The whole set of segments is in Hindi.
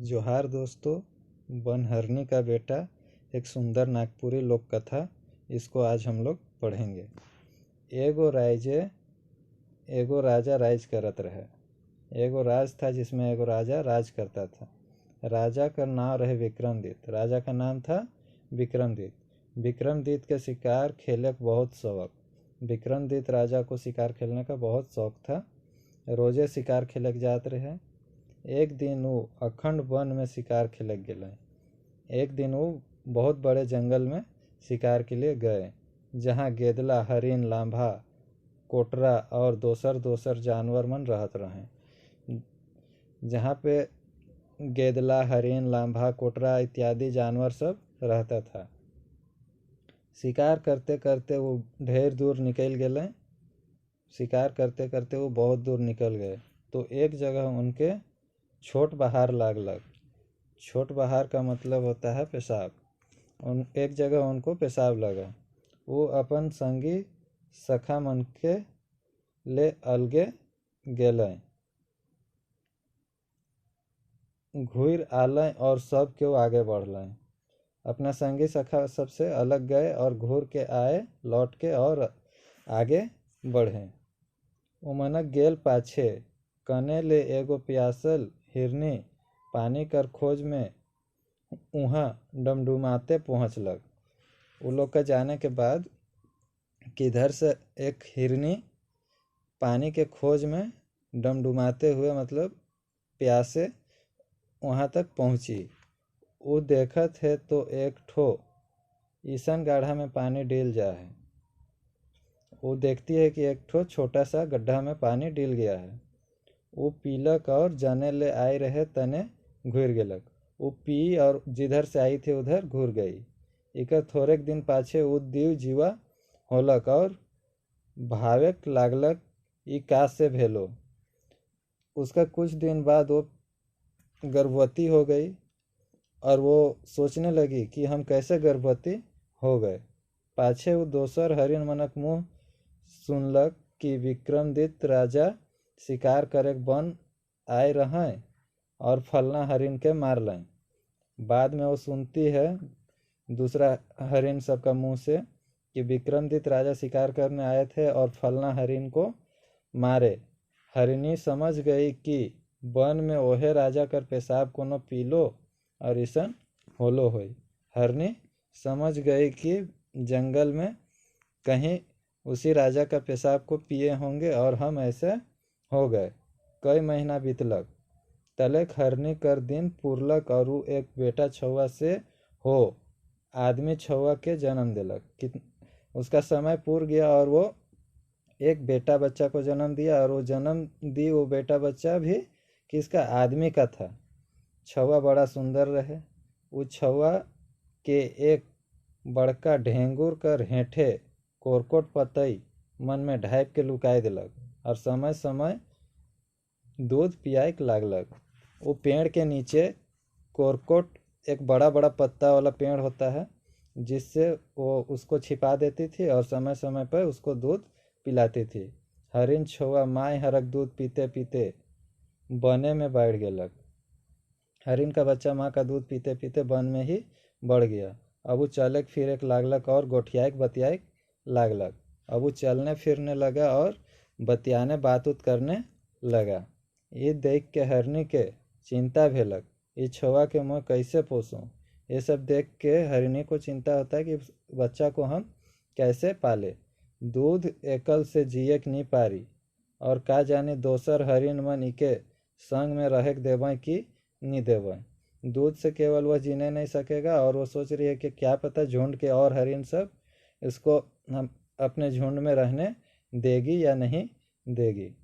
जोहार दोस्तों। बनहरनी का बेटा एक सुंदर नागपुरी लोक कथा, इसको आज हम लोग पढ़ेंगे। एगो राजा राज करत रहे। एगो राज था जिसमें एगो राजा राज करता था। राजा का नाम रहे विक्रमदित्य। राजा का नाम था विक्रमदित्य। विक्रमदित्य के शिकार खेले का बहुत शौक। विक्रमदित्य राजा को शिकार खेलने का बहुत शौक था। रोजे शिकार खेले जाते रहे। एक दिन वो अखंड वन में शिकार खेले गए। एक दिन वो बहुत बड़े जंगल में शिकार के लिए गए, जहाँ गेदला, हरिन, लांभा, कोटरा और दोसर जानवर मन रहत रहे। जहाँ पे गेदला, हरिन, लांभा, कोटरा इत्यादि जानवर सब रहता था। शिकार करते करते वो ढेर दूर निकल गए। शिकार करते करते वो बहुत दूर निकल गए तो एक जगह उनके छोट बहार लागलक। छोट बहार का मतलब होता है पेशाब। एक जगह उनको पेशाब लगा। वो अपन संगी सखा मन के ले अलगे गेलें, घूर आलें और सब क्यों आगे बढ़लें। अपना संगी सखा सबसे अलग गए और घूर के आए, लौट के और आगे बढ़े। उमनक गेल पाछे कने ले एगो प्यासल हिरनी पानी कर खोज में उहाँ डमडुमाते पहुँचलक। वो लोग का जाने के बाद किधर से एक हिरनी पानी के खोज में डमडुमाते हुए मतलब प्यासे वहाँ तक पहुँची। वो देखत है तो एक ठो ईसन गाढ़ा में पानी डील जा है। वो देखती है कि एक ठो छोटा सा गड्ढा में पानी डील गया है। वो पीलक और जाने ले आए रहे तने घूर गेलक। वो पी और जिधर से आई थी उधर घूर गई। इकर थोड़ेक दिन पाछे वो दीव जीवा होलक और भावेक लागलक ई का से भेलो। उसका कुछ दिन बाद वो गर्भवती हो गई और वो सोचने लगी कि हम कैसे गर्भवती हो गए। पाछे वो दोसर हरिन मनक मुँह सुनलक कि विक्रमदित्य राजा शिकार करे बन आए रहें और फलना हरिन के मार लें। बाद में वो सुनती है दूसरा हरिन सबका मुंह से कि विक्रमदित्य राजा शिकार करने आए थे और फलना हरिन को मारे। हरिनी समझ गई कि वन में ओहे राजा कर पेशाब कोनो पीलो और ईसन होलो होई। हरनी समझ गई कि जंगल में कहीं उसी राजा का पेशाब को पिए होंगे और हम ऐसे हो गए। कई महीना बीतलक। तलेक हरनी कर दिन पुरलक और वो एक बेटा छुआ से हो आदमी छुआ के जन्म दिलक। उसका समय पूर गया और वो एक बेटा बच्चा को जन्म दिया और वो जन्म दी वो बेटा बच्चा भी किसका, आदमी का था। छुआ बड़ा सुंदर रहे। वो छुआ के एक बड़का ढेंगुर कर हेठे कोरकोट पतई मन में ढाइप के लुकाए दिलक और समय समय दूध पियाए लागलक। वो पेड़ के नीचे कोरकोट एक बड़ा बड़ा पत्ता वाला पेड़ होता है, जिससे वो उसको छिपा देती थी और समय समय पर उसको दूध पिलाती थी। हरिन छुआ माय हरक दूध पीते पीते बने में बैठ गेलक। हरिन का बच्चा माँ का दूध पीते पीते वन में ही बढ़ गया। अब वो चले फिरे लागलक और गोठियाए बतियाए लागलक। अब वो चलने फिरने लगा और बतियाने बात उत करने लगा। ये देख के हरनी के चिंता भेलक, ये छुआ के मैं कैसे पोसूं। ये सब देख के हरिनी को चिंता होता है कि बच्चा को हम कैसे पाले। दूध एकल से जिए नहीं पारी और का जाने दोसर हरिन मन इके संग में रह देवें कि नहीं देवें। दूध से केवल वह जीने नहीं सकेगा और वो सोच रही है कि क्या पता झुंड के और हरिन सब इसको हम अपने झुंड में रहने देगी या नहीं देगी।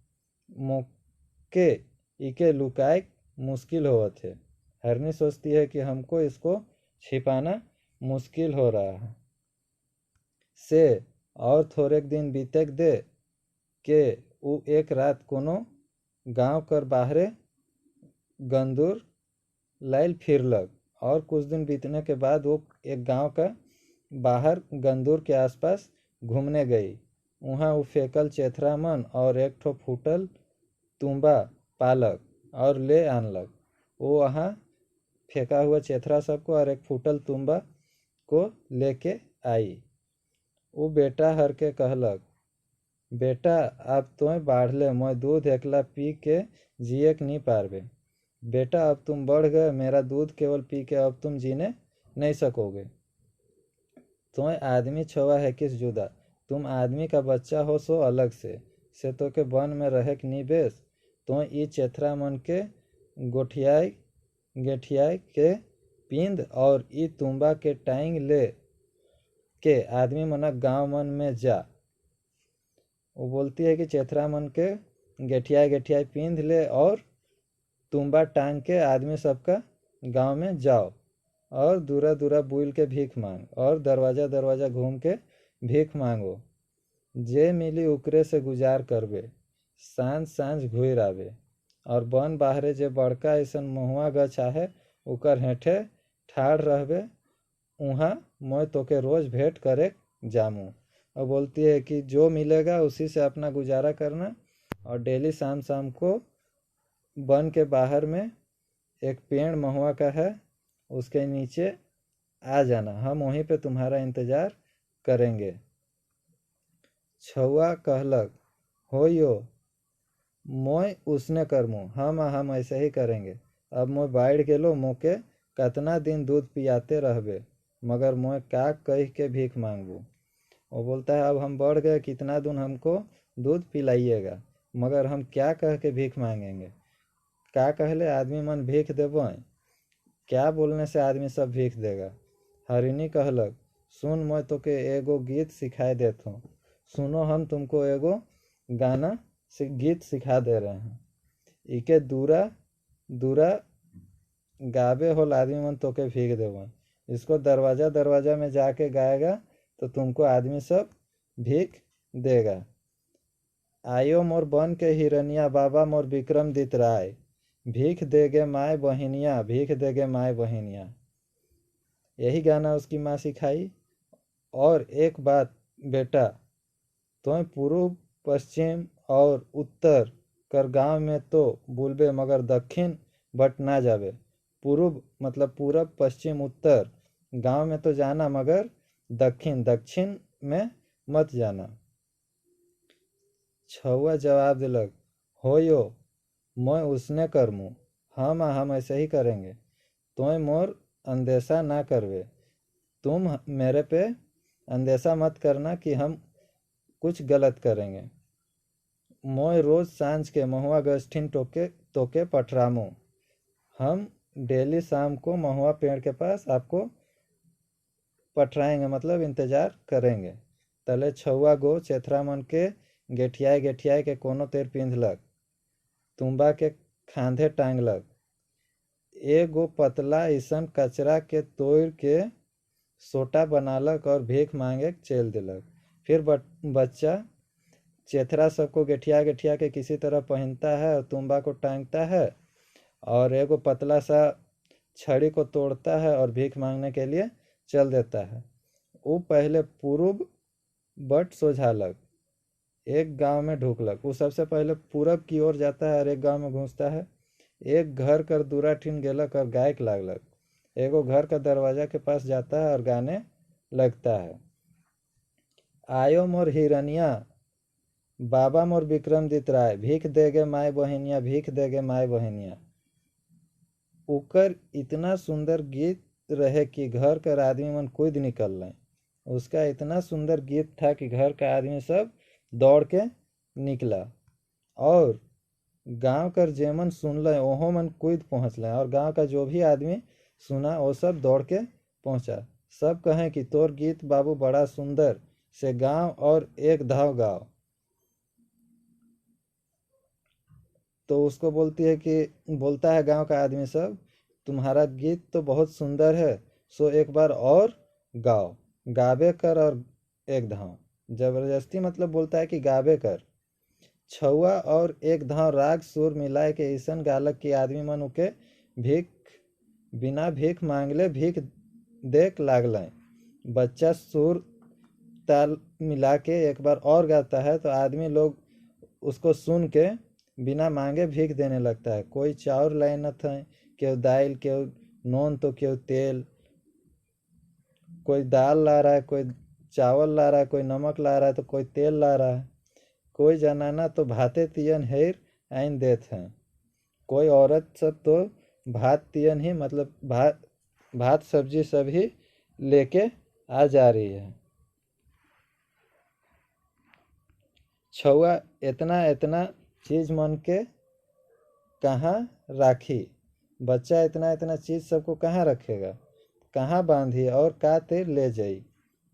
के इके लुकाए मुश्किल हो थे। हरनी सोचती है कि हमको इसको छिपाना मुश्किल हो रहा है से और थोड़े दिन बीतेक दे के वो एक रात कोनो गांव कर बाहरे गंदूर लाइल फिरलक। और कुछ दिन बीतने के बाद वो एक गांव का बाहर गंदूर के आसपास घूमने गई। वहाँ वो फेकल चेथरा मन और एक ठो फूटल तुम्बा पालक और ले आनलक। वो वहाँ फेंका हुआ चेथरा सबको और एक फूटल तुम्बा को लेके आई। वो बेटा हर के कहलक, बेटा अब तोय बाढ़ले मोय दूध एकला पी के जिए के नहीं पारबे। बेटा अब तुम बढ़ गए, मेरा दूध केवल पी के अब तुम जीने नहीं सकोगे। तोय आदमी छवा है किस जुदा, तुम आदमी का बच्चा हो सो अलग से तो के वन में रहे के नहीं बेस। तो ई चेथरा मन के गोठियाई गेठियाई के पींद और ई तुम्बा के टाइंग ले के आदमी मनक गांव मन में जा। वो बोलती है कि चेथरा मन के गेठियाई पींद ले और तुम्बा टांग के आदमी सबका गांव में जाओ और दूरा दूरा बुल के भीख मांग और दरवाजा दरवाजा घूम के भीख मांगो। जे मिली उकरे से गुजार करबे, सांझ सांझ घुर आवे। और बन बाहरे जे बड़का ऐसा महुआ गछ आहे उकर हेठे ठाड़ रहबे, उहाँ मैं तोके रोज भेंट करे जामू। और बोलती है कि जो मिलेगा उसी से अपना गुजारा करना और डेली शाम शाम को वन के बाहर में एक पेड़ महुआ का है, उसके नीचे आ जाना, हम वहीं पे तुम्हारा इंतजार करेंगे। छुआ कहलक, हो यो मोय उसने करमू, हम ऐसे ही करेंगे। अब मोय बाढ़ गेलो, मोके कतना दिन दूध पियाते रहबे, मगर मोय का कह के भीख मांगबू। वो बोलता है अब हम बढ़ गए, कितना दिन हमको दूध पिलाइएगा, मगर हम क्या कह के भीख मांगेंगे। क्या कहले आदमी मन भीख देबो, क्या बोलने से आदमी सब भीख देगा। हरिणी कहलक, सुन मैं तोके एगो गीत सिखाए देता हूँ, सुनो हम तुमको एगो गाना गीत सिखा दे रहे हैं। इके दूरा दूरा गाबे हो आदमी मन तोके भीख देबो, इसको दरवाजा दरवाजा में जाके गाएगा तो तुमको आदमी सब भीख देगा। आयो मोर बन के हिरनिया, बाबा मोर विक्रमदित राय, भीख देगे माए बहिनिया, भीख देगे माए बहिनिया। यही गाना उसकी माँ सिखाई। और एक बात बेटा, तो पूर्व पश्चिम और उत्तर कर गांव में तो बोलबे, मगर दक्षिण बट ना जावे। पूर्व मतलब पूरब, पश्चिम, उत्तर गांव में तो जाना, मगर दक्षिण दक्षिण में मत जाना। छुआ जवाब दिलक, हो यो मैं उसने करमू, हम ऐसे ही करेंगे। तो मोर अंदेशा ना करवे, तुम मेरे पे अंदेशा मत करना कि हम कुछ गलत करेंगे। मोय रोज सांझ के महुआ गस्ठिन तोके पठरामू, हम डेली शाम को महुआ पेड़ के पास आपको पठराएंगे, मतलब इंतजार करेंगे। तले छुआ गो चेथरा मन के गेठियाए के कोनो तेर पिंधलक, तुम्बा के खांधे टांगलक, एगो पतला ऐसन कचरा के तोड़ के सोटा बनालक और भीख मांगे चल दिलक। फिर बच्चा चेथरा सबको गेठिया के किसी तरह पहनता है और तुम्बा को टांगता है और एगो पतला सा छड़ी को तोड़ता है और भीख मांगने के लिए चल देता है। वो पहले पूर्व बट सोझालक, एक गांव में ढुकलक। वो सबसे पहले पूरब की ओर जाता है और एक गांव में घुसता है। एक घर कर दूरा ठिन गेलक और गायक लागलक। एगो घर का दरवाजा के पास जाता है और गाने लगता है, आयो मोर हिरनिया, बाबा मोर विक्रमदित राय, भीख देगे माए बहनिया, भीख देगे माए बहनिया। उकर इतना सुंदर गीत रहे कि घर कर आदमी मन कूद निकल रहे। उसका इतना सुंदर गीत था कि घर का आदमी सब दौड़ के निकला और गांव कर जेमन सुन ले ओहो मन कूद पहुँच ले, और गांव का जो भी आदमी सुना वो सब दौड़ के पहुंचा। सब कहें कि तोर गीत बाबू बड़ा सुंदर से गांव और एक धाव गाओ। तो उसको बोलता है गांव का आदमी सब, तुम्हारा गीत तो बहुत सुंदर है, सो एक बार और गाओ। गाबे कर और एक धाव, जबरदस्ती मतलब बोलता है कि गाबे कर। छुआ और एक धाव राग सुर मिलाए के ऐसन गालक की आदमी मन उके बिना भीख मांगले भीख देख लागल। बच्चा सुर ताल मिला के एक बार और गाता है तो आदमी लोग उसको सुन के बिना मांगे भीख देने लगता है। कोई चाउर लाए न थे, केव दाल, केव नून तो क्यों तेल, कोई दाल ला रहा है, कोई चावल ला रहा है, कोई नमक ला रहा है तो कोई तेल ला रहा है। कोई जनाना तो भाते तियन हेर आइन देत हैं, कोई औरत सब तो भात तियन ही मतलब भात सब्जी सभी लेके आ जा रही है। छुआ इतना इतना चीज मन के कहाँ राखी, बच्चा इतना इतना चीज सबको कहाँ रखेगा, कहाँ बांधी और का तेर ले जाई,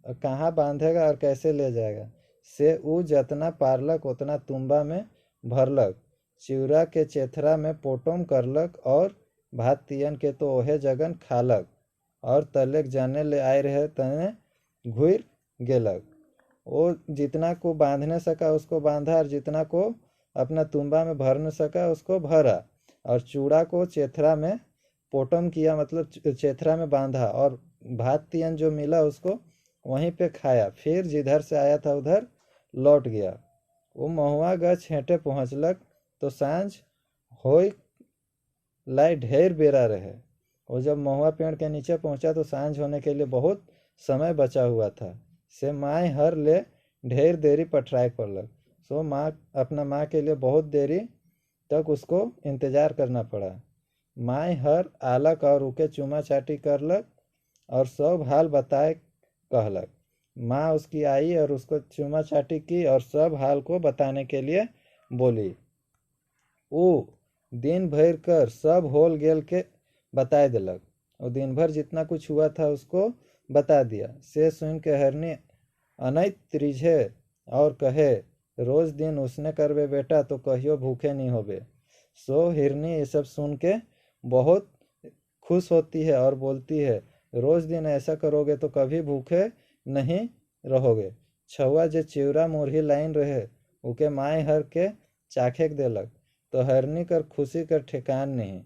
और कहाँ बांधेगा और कैसे ले जाएगा। से ऊ जतना पारलक उतना तुम्बा में भरलक, चिउरा के चेथरा में पोटम करलक, और भात तियन के तो ओहे जगन खालक, और तलेक जाने ले आए रहे तने घुर गेलक। वो जितना को बांधने सका उसको बांधा, और जितना को अपना तुम्बा में भर न सका उसको भरा, और चूड़ा को चेथरा में पोटम किया मतलब चेथरा में बांधा, और भात तियन जो मिला उसको वहीं पे खाया। फिर जिधर से आया था उधर लौट गया। वो महुआ गछ हेंटे पहुँचलक तो सांझ होय लाई ढेर बेरा रहे। वो जब महुआ पेड़ के नीचे पहुंचा तो सांझ होने के लिए बहुत समय बचा हुआ था। से माँ हर ले ढेर देरी पटराए पड़लक। सो माँ अपना माँ के लिए बहुत देरी तक उसको इंतजार करना पड़ा। माँ हर आलक और उके चूमा चाटी करलक और सब हाल बताए कहलक। माँ उसकी आई और उसको चूमा चाटी की और सब हाल को बताने के लिए बोली। वो दिन भर कर सब होल गेल के बताए दिलक, और दिन भर जितना कुछ हुआ था उसको बता दिया। से सुन के हरनी अनैत त्रिझे और कहे, रोज दिन उसने करबे बेटा तो कहियो भूखे नहीं होबे। सो हिरनी ये सब सुन के बहुत खुश होती है और बोलती है, रोज दिन ऐसा करोगे तो कभी भूखे नहीं रहोगे। छुआ जे चिवरा मुरही लाइन रहे उके माए हर के चाखेक देलक, तो हरनी कर खुशी कर ठिकान नहीं।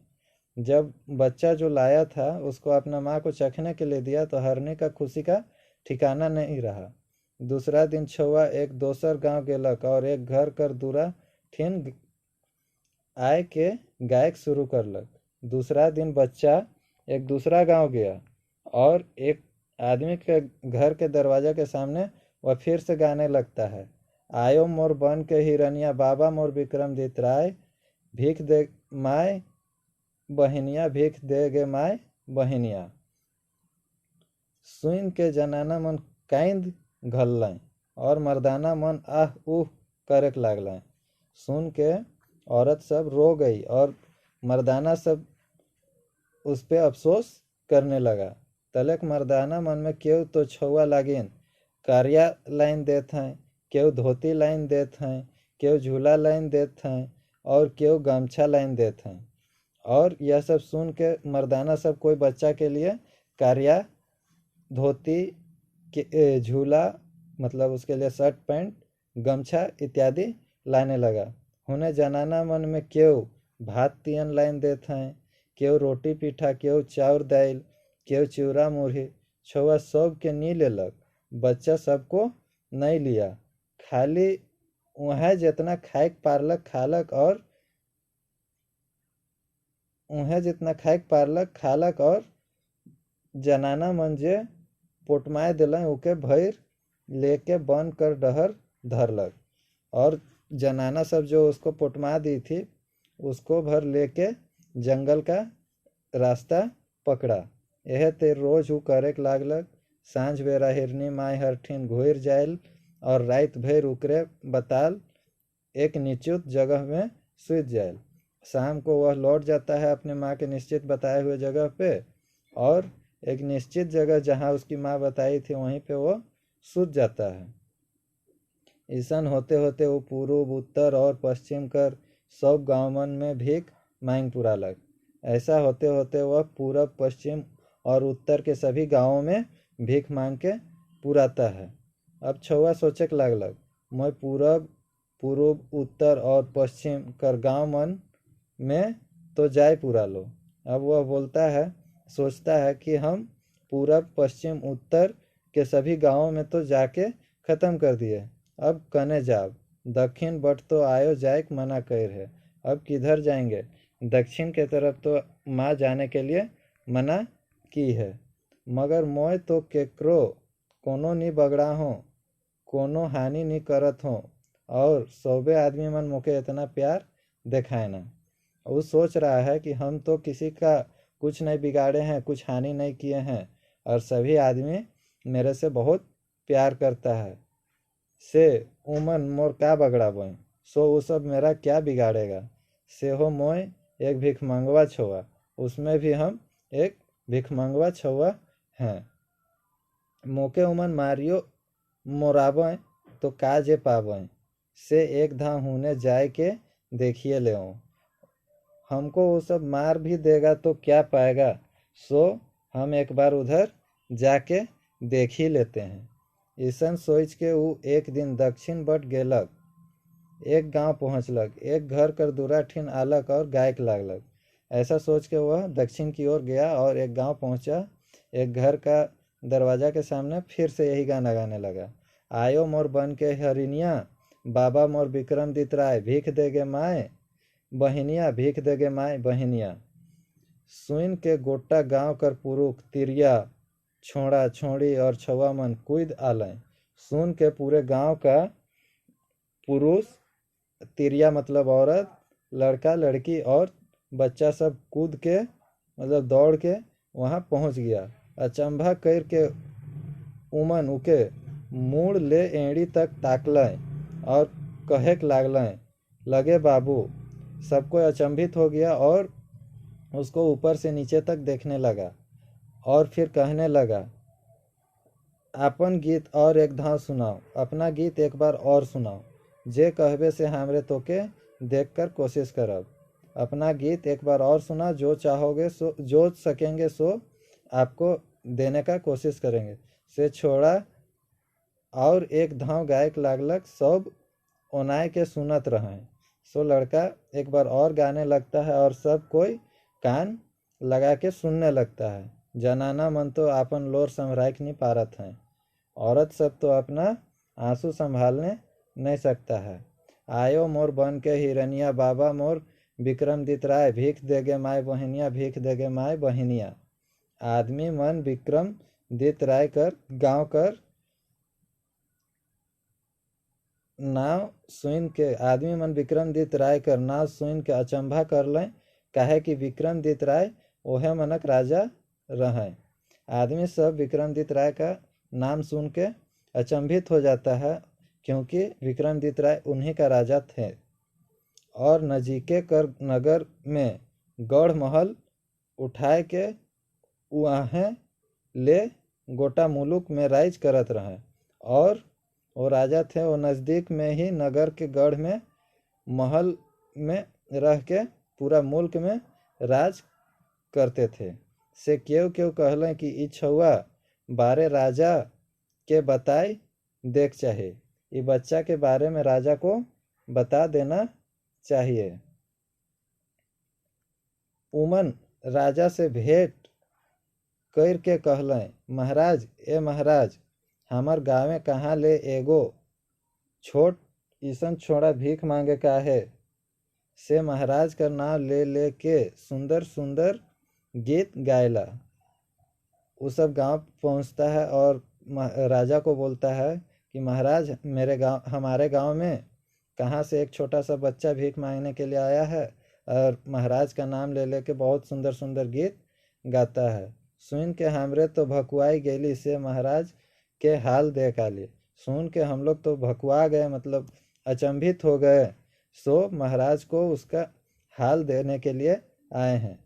जब बच्चा जो लाया था उसको अपना माँ को चखने के लिए दिया तो हरनी का खुशी का ठिकाना नहीं रहा। दूसरा दिन छुआ एक दोसर गांव गेलक और एक घर कर दूरा ठिन आय के गायक शुरू करलक। दूसरा दिन बच्चा एक दूसरा गांव गया और एक आदमी के घर के दरवाजा के सामने वह फिर से गाने लगता है, आयो मोर बन के हिरनिया, बाबा मोर विक्रमदित राय, भीख दे माय बहनिया, भीख दे गे माय बहनिया। सुन के जनाना मन कांद घल्लाय और मर्दाना मन आह उह करक लागलाय। सुन के औरत सब रो गई और मर्दाना सब उस पे अफसोस करने लगा। तलक मर्दाना मन में क्यों तो छुआ लागिन कारिया लाइन देत हैं, क्यों धोती लाइन देत हैं, क्यों झूला लाइन देत हैं और क्यों गमछा लाइन देत हैं। और यह सब सुन के मर्दाना सब कोई बच्चा के लिए कारिया, धोती, झूला मतलब उसके लिए शर्ट पैंट, गमछा इत्यादि लाने लगा। उन्हें जनाना मन में क्यों भात तियन लाइन देत हैं, क्यों रोटी पीठा, क्यों चाउर दाल, क्यों चिवरा मुरही। छुआ सब के नी लेलक, बच्चा सबको नहीं लिया, खाली वहाँ जितना खाएक पारलक खालक और उन्हें जितना खाएक पारलक खालक, और जनाना मन जे पोटमाए दिल उके भैर लेके बन कर डहर धरलक। और जनाना सब जो उसको पोटमा दी थी उसको भर लेके जंगल का रास्ता पकड़ा। यह ते रोज हु करेक लागलक। सांझ बेरा हिरनी माय हरठिन घोर जायल और रात भर उकरे बताल एक निश्चित जगह में सूत जायल। शाम को वह लौट जाता है अपने माँ के निश्चित बताए हुए जगह पे, और एक निश्चित जगह जहाँ उसकी माँ बताई थी वहीं पे वो सूत जाता है। ईसन होते होते वो पूर्व, उत्तर और पश्चिम कर सब गांवमन में भीख मांग पुरालक। ऐसा होते होते वह पूरब, पश्चिम और उत्तर के सभी गांवों में भीख मांग के पुराता है। अब छुआ सोचक लागलक, मैं पूरब, पूर्व, उत्तर और पश्चिम कर गांव मन में तो जाय पूरा लो। अब वह बोलता है, सोचता है कि हम पूरब, पश्चिम, उत्तर के सभी गांवों में तो जाके ख़त्म कर दिए, अब कने जाब। दक्षिण बट तो आयो जायक मना कर है, अब किधर जाएंगे। दक्षिण के तरफ तो माँ जाने के लिए मना की है। मगर मोय तो केकरो कोनो नी बगड़ा हो, कोनो हानि नी करत हो, और सौबे आदमी मन मोके इतना प्यार दिखाए ना। वो सोच रहा है कि हम तो किसी का कुछ नहीं बिगाड़े हैं, कुछ हानि नहीं किए हैं, और सभी आदमी मेरे से बहुत प्यार करता है। से उमन मोर का बगड़ा बोए, सो वो सब मेरा क्या बिगाड़ेगा। से हो मोय एक भिखमंगवा छुआ, उसमें भी हम एक भिखमंगवा छुआ हैं। मोके उमन मारियो मोराबें तो काजे पाबें, से एक धा हुने जाए के देखिए ले। हमको वो सब मार भी देगा तो क्या पाएगा, सो हम एक बार उधर जाके देख ही लेते हैं। ऐसन सोच के वो एक दिन दक्षिण बट गेलक, एक गांव पहुंचलक, एक घर कर दूरा ठिन आलक और गायक लागलक। ऐसा सोच के वह दक्षिण की ओर गया और एक गांव पहुंचा। एक घर का दरवाजा के सामने फिर से यही गाना गाने लगा। आयो मोर बन के हरिनिया, बाबा मोर विक्रमदित राय, भीख देगे माए बहिनिया, भीख देगे माए बहिनिया। सुइन के गोटा गांव कर पुरुष तिरिया, छोड़ा छोड़ी और छवा मन कूद आलय। सुन के पूरे गांव का पुरुष, तिरिया मतलब औरत, लड़का लड़की और बच्चा सब कूद के मतलब दौड़ के वहां पहुंच गया। अचंभा कर के उमन उके मूड़ ले एड़ी तक ताकलय और कहेक लागलय, लगे बाबू। सबको अचंभित हो गया और उसको ऊपर से नीचे तक देखने लगा और फिर कहने लगा, अपन गीत और एक धाव सुनाओ, अपना गीत एक बार और सुनाओ। जे कहबे से हमरे तोके देखकर कोशिश करब। अपना गीत एक बार और सुना, जो चाहोगे सो, जो सकेंगे सो आपको देने का कोशिश करेंगे। से छोड़ा और एक धाव गायक लागलक, सब ओनाय के सुनत रहे। सो लड़का एक बार और गाने लगता है और सब कोई कान लगा के सुनने लगता है। जनाना मन तो आपन लोर संभराइक नहीं पारत हैं, औरत सब तो अपना आंसू संभालने नहीं सकता है। आयो मोर बन के हिरनिया, बाबा मोर विक्रमदित राय, भीख देगे माय बहिनिया, भीख देगे माय बहिनिया। आदमी मन विक्रमदित राय कर गांव कर नाव सुन के, आदमी मन विक्रमदित राय कर नाव सुन के अचंभा कर लें, काहे कि विक्रमदित राय ओहे मनक राजा रहें। आदमी सब विक्रमदित राय का नाम सुन के अचंभित हो जाता है, क्योंकि विक्रमदित राय उन्हीं का राजा थे। और नजीके कर नगर में गढ़ महल उठाए के वहाँ ले गोटा मुलुक में राज करत रहे। और वो राजा थे, वो नज़दीक में ही नगर के गढ़ में महल में रह के पूरा मुल्क में राज करते थे। से क्यों क्यों कहलें कि ई छुआ बारे राजा के बताए देख चाहे, ये बच्चा के बारे में राजा को बता देना चाहिए। उमन राजा से भेंट कर के कहलें, महाराज ए महाराज, हमार गाँव कहाँ ले एगो छोट ईसन छोड़ा भीख मांगे का है। से महाराज का नाम ले ले के सुंदर सुंदर गीत गायला। वो सब गांव पहुंचता है और राजा को बोलता है कि महाराज, मेरे गांव, हमारे गांव में कहाँ से एक छोटा सा बच्चा भीख मांगने के लिए आया है और महाराज का नाम ले ले के बहुत सुंदर सुंदर गीत गाता है। सुन के हमरे तो भकुआई गेली, से महाराज के हाल देख आली। सुन के हम लोग तो भकुआ गए, मतलब अचंभित हो गए। सो महाराज को उसका हाल देने के लिए आए हैं।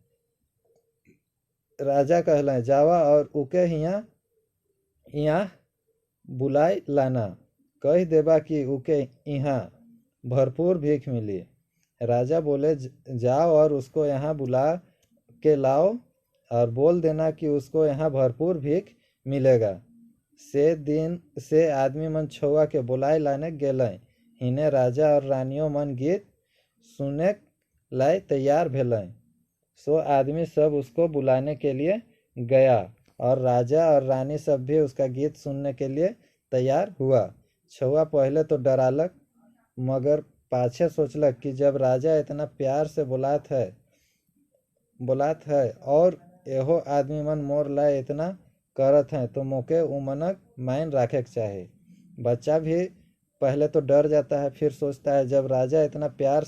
राजा कहलें, जावा और उके यहाँ बुलाए लाना, कह देबा कि उके यहाँ भरपूर भीख मिली। राजा बोले, जाओ और उसको यहाँ बुला के लाओ और बोल देना कि उसको यहाँ भरपूर भीख मिलेगा। से दिन से आदमी मन छुआ के बुलाए लाने गेलें। हिने राजा और रानियों मन गीत सुने लाए तैयार भेलें। सो आदमी सब उसको बुलाने के लिए गया और राजा और रानी सब भी उसका गीत सुनने के लिए तैयार हुआ। छुआ पहले तो डरालक, मगर पाछे सोचलक कि जब राजा इतना प्यार से बुलात है और एहो आदमी मन मोर लाए इतना करत हैं तो मोके उमनक माइन राखे के चाहे। बच्चा भी पहले तो डर जाता है, फिर सोचता है जब राजा इतना प्यार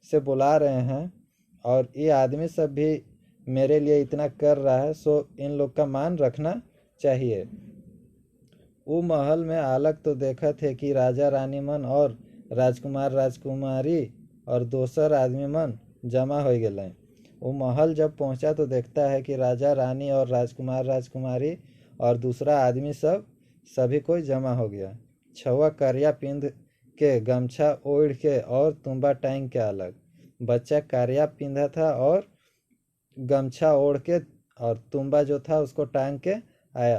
से बुला रहे हैं और ये आदमी सब भी मेरे लिए इतना कर रहा है, सो इन लोग का मान रखना चाहिए। वो महल में आलक तो देखा थे कि राजा रानी मन और राजकुमार राजकुमारी और दोसर आदमी मन जमा हो गए। वो महल जब पहुंचा तो देखता है कि राजा रानी और राजकुमार राजकुमारी और दूसरा आदमी सभी कोई जमा हो गया। छुआ करिया पिंध के गमछा ओढ़ के और तुम्बा टांग के अलग। बच्चा करिया पिंधा था और गमछा ओढ़ के और तुम्बा जो था उसको टांग के आया।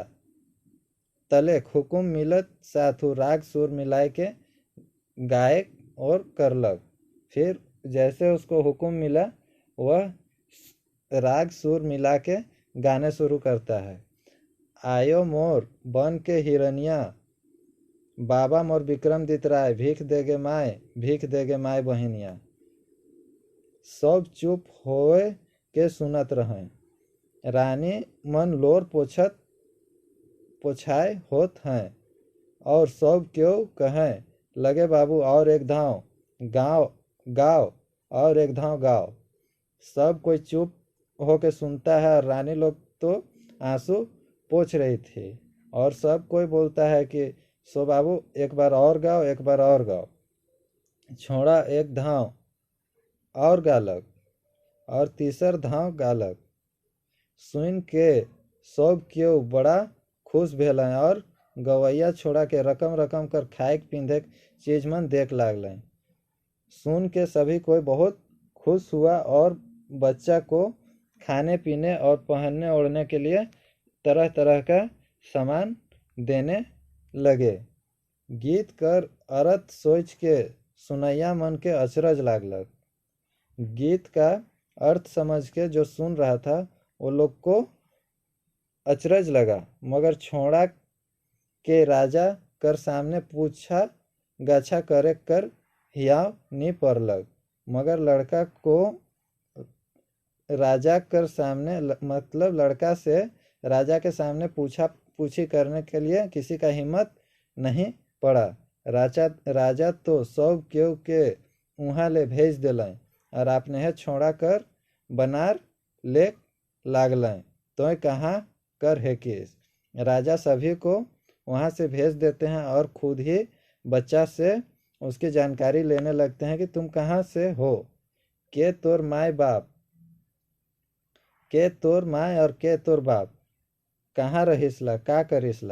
तलेक हुकुम मिलत साथु राग सुर मिलाए के गाए और करलक। फिर जैसे उसको हुकुम मिला वह राग सुर मिला के गाने शुरू करता है। आयो मोर बन के हिरनिया, बाबा मोर विक्रमदित राय, भीख देगे माय बहिनिया। सब चुप होए के सुनत रहें। रानी मन लोर पोछाए होत हैं और सब क्यों कहें लगे बाबू और एक धाव गाओ और एक धाव गाओ। सब कोई चुप होके सुनता है और रानी लोग तो आंसू पोंछ रही थी और सब कोई बोलता है कि सो बाबू एक बार और गाओ, एक बार और गाओ। छोड़ा एक धाव और गालक और तीसर धाव गालक। सुन के सब क्यों बड़ा खुश भेल और गवैया छोड़ा के रकम रकम कर खाए पींधे चीज मन देख लागल। सुन के सभी कोई बहुत खुश हुआ और बच्चा को खाने पीने और पहनने ओढ़ने के लिए तरह तरह का सामान देने लगे। गीत कर अर्थ सोच के सुनैया मन के अचरज लागलक। गीत का अर्थ समझ के जो सुन रहा था वो लोग को अचरज लगा, मगर छोड़ा के राजा कर सामने पूछा गाछा करे कर हियाव नी परलक। मगर लड़का को राजा कर सामने मतलब लड़का से राजा के सामने पूछी करने के लिए किसी का हिम्मत नहीं पड़ा। राजा तो सब क्यों के वहाँ ले भेज दिलें और आपने है छोड़ा कर बनार ले लागलें तो कहाँ कर है केस। राजा सभी को वहाँ से भेज देते हैं और खुद ही बच्चा से उसकी जानकारी लेने लगते हैं कि तुम कहाँ से हो, के तोर माय और के तोर बाप, कहाँ रहिसला, का करिसला।